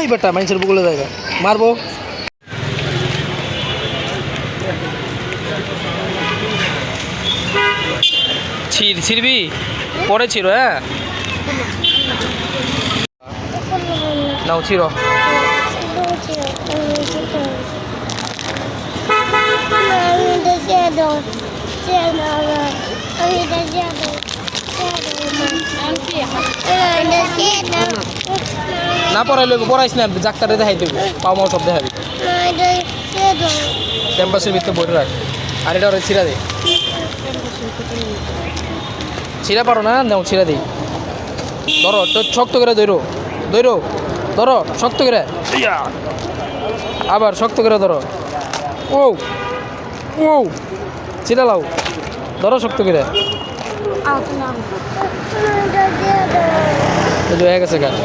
ওই বেটা মানুষের বুকুলে জায়গা মারবো। ছিড়বি পরে ছিড়ো, হ্যাঁ নাও ছিড়ো। না পড়াই লইব, পড়াইস না, ডাক্তারে দেখাই দেবো, পাও মাও সব দেখাবি। ক্যাম্পাসের ভিতরে বইটা রাখ। আর এটা ওরা ছিঁড়া দে, ছিঁড়া পারো না, নাও ছিঁড়া দিই। ধরো তো শক্ত করে ধরো, ধরো ধরো শক্ত করে, আবার শক্ত করে ধরো। ও ও ছিঁড়া লাও, ধরো শক্ত করে। হয়ে গেছে কাজ।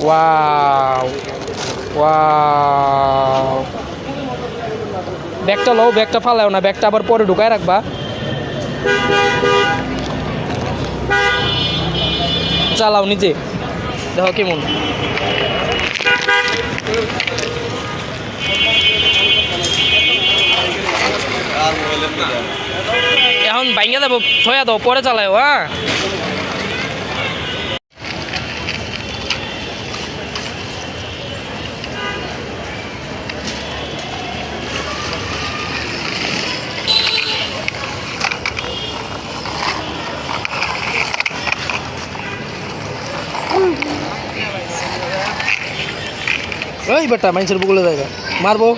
ওয়াও ওয়াও, ব্যাগটা লও, ব্যাগটা ফালাও না, ব্যাগটা আবার পরে ঢুকায় রাখবা। চালাও নিজে, দেখো কেমন। এখন ভাঙ্গা দেবো, থয়া দাও, পরে চালাও। হ্যাঁ ওই বেটা মানুষের বুকুলে জায়গা মারবো।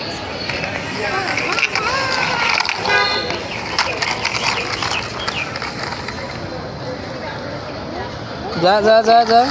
যা যা যা যা।